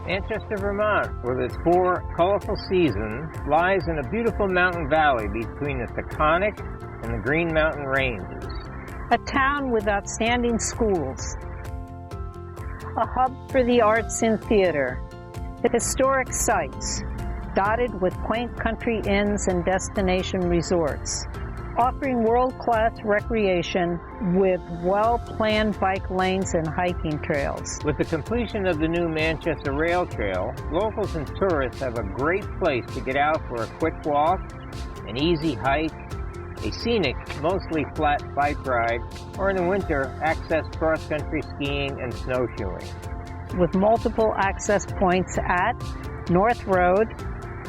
Manchester, Vermont, with its 4 colorful seasons, lies in a beautiful mountain valley between the Taconic and the Green Mountain Ranges. A town with outstanding schools, a hub for the arts and theater, historic sites dotted with quaint country inns and destination resorts, offering world-class recreation with well-planned bike lanes and hiking trails. With the completion of the new Manchester Rail Trail, locals and tourists have a great place to get out for a quick walk, an easy hike, a scenic, mostly flat bike ride, or in the winter, access cross-country skiing and snowshoeing. With multiple access points at North Road,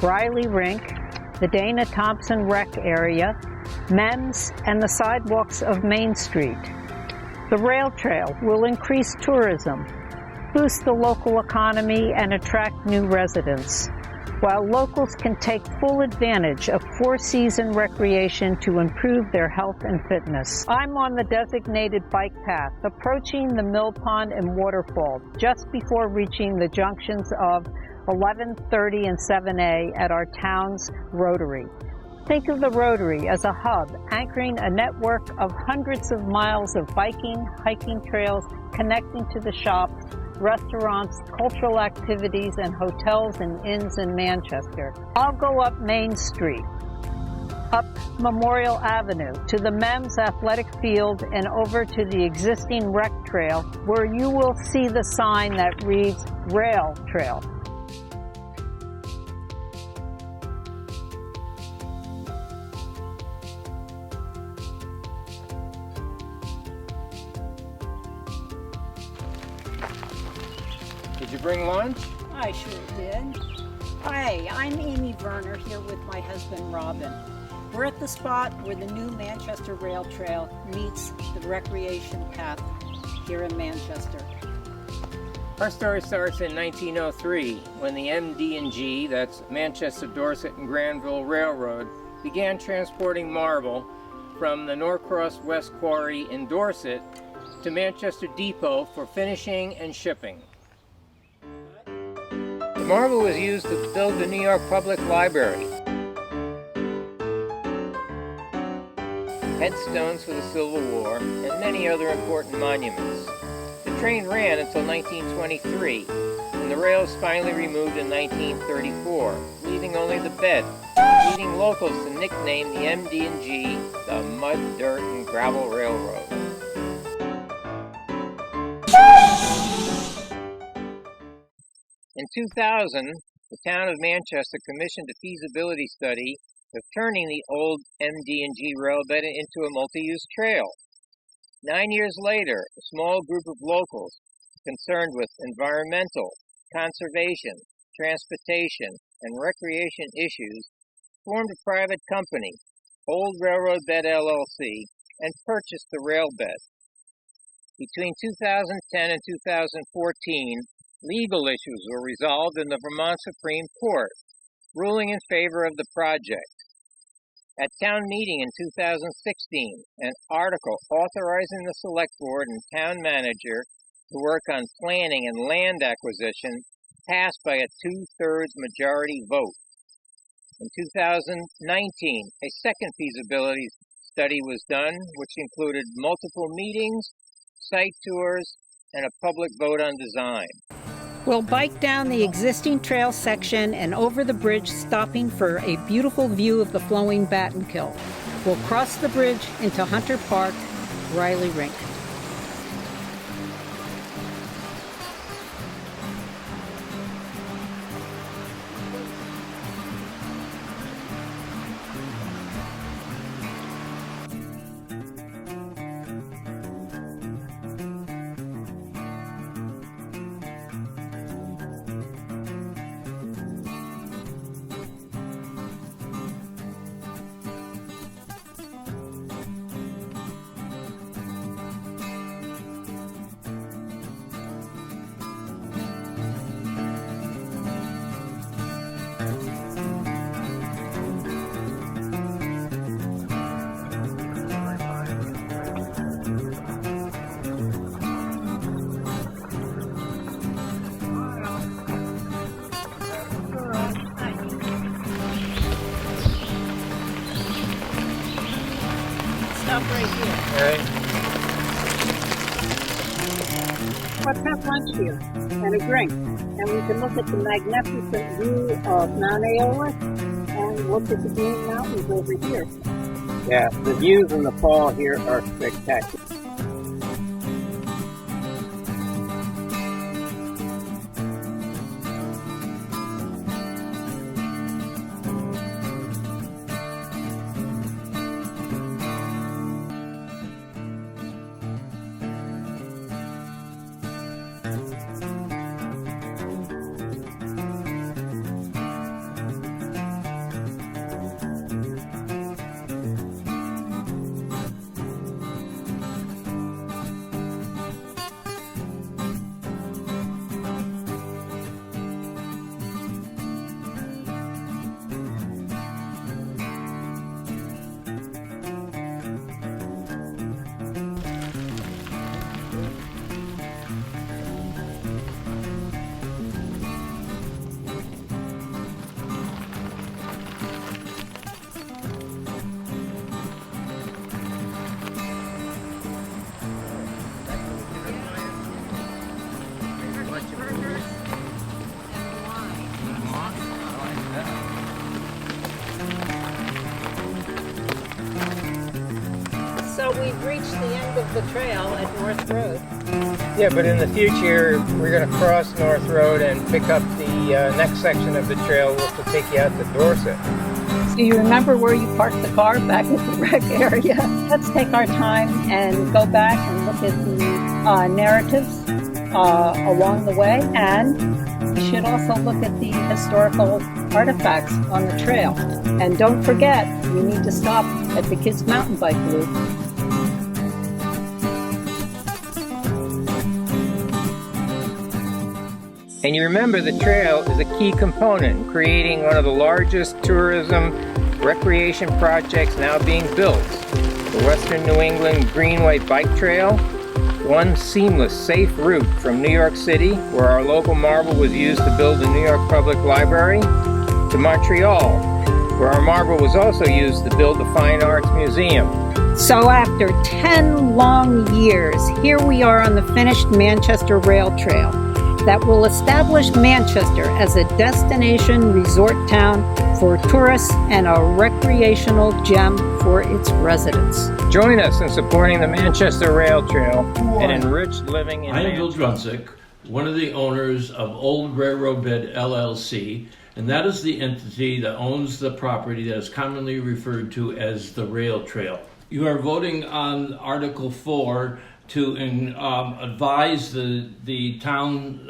Riley Rink, the Dana Thompson Rec area, MEMS, and the sidewalks of Main Street. The rail trail will increase tourism, boost the local economy, and attract new residents, while locals can take full advantage of four-season recreation to improve their health and fitness. I'm on the designated bike path, approaching the Mill Pond and waterfall just before reaching the junctions of 1130 and 7A at our town's Rotary. Think of the Rotary as a hub, anchoring a network of hundreds of miles of biking, hiking trails, connecting to the shops, restaurants, cultural activities, and hotels and inns in Manchester. I'll go up Main Street, up Memorial Avenue, to the MEMS athletic field, and over to the existing rec trail, where you will see the sign that reads Rail Trail. Did you bring lunch? I sure did. Hi, I'm Amy Werner here with my husband Robin. We're at the spot where the new Manchester Rail Trail meets the recreation path here in Manchester. Our story starts in 1903 when the MD&G, that's Manchester, Dorset and Granville Railroad, began transporting marble from the Norcross West Quarry in Dorset to Manchester Depot for finishing and shipping. The marble was used to build the New York Public Library, headstones for the Civil War, and many other important monuments. The train ran until 1923, and the rails finally removed in 1934, leaving only the bed, leading locals to nickname the MD&G the Mud, Dirt, and Gravel Railroad. In 2000, the town of Manchester commissioned a feasibility study of turning the old MD&G railbed into a multi-use trail. 9 years later, a small group of locals concerned with environmental, conservation, transportation, and recreation issues formed a private company, Old Railroad Bed LLC, and purchased the railbed. Between 2010 and 2014, legal issues were resolved in the Vermont Supreme Court, ruling in favor of the project. At town meeting in 2016, an article authorizing the select board and town manager to work on planning and land acquisition passed by a 2/3 majority vote. In 2019, a second feasibility study was done, which included multiple meetings, site tours, and a public vote on design. We'll bike down the existing trail section and over the bridge, stopping for a beautiful view of the flowing Battenkill. We'll cross the bridge into Hunter Park, Riley Rink. stop right here. All right. Let's have lunch here and a drink. And we can look at the magnificent view of Mount Aeolus and look at the Green Mountains over here. Yeah, the views in the fall here are spectacular. So we've reached the end of the trail at North Road. Yeah, but in the future, we're going to cross North Road and pick up the next section of the trail, which will take you out to Dorset. Do you remember where you parked the car back at the wreck area? Let's take our time and go back and look at the narratives along the way, and we should also look at the historical artifacts on the trail. And don't forget, we need to stop at the Kids Mountain Bike Loop. And you remember the trail is a key component in creating one of the largest tourism recreation projects now being built. The Western New England Greenway Bike Trail, one seamless, safe route from New York City, where our local marble was used to build the New York Public Library, to Montreal, where our marble was also used to build the Fine Arts Museum. So after 10 long years, here we are on the finished Manchester Rail Trail that will establish Manchester as a destination resort town for tourists and a recreational gem for its residents. Join us in supporting the Manchester Rail Trail and enriched living in I am Bill Drunsick, one of the owners of Old Railroad Bed LLC, and that is the entity that owns the property that is commonly referred to as the Rail Trail. You are voting on Article 4 to advise the town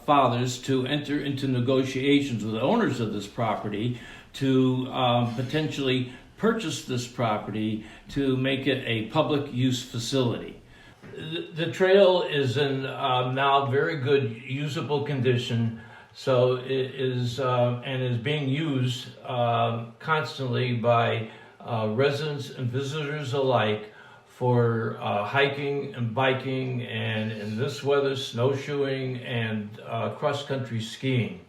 fathers to enter into negotiations with the owners of this property to potentially purchase this property to make it a public use facility. The trail is in now very good usable condition, so it is and is being used constantly by residents and visitors alike for hiking and biking, and in this weather, snowshoeing and cross-country skiing.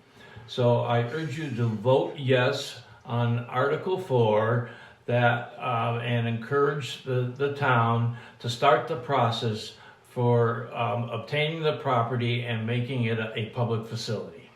So I urge you to vote yes on Article 4 that and encourage the town to start the process for obtaining the property and making it a public facility.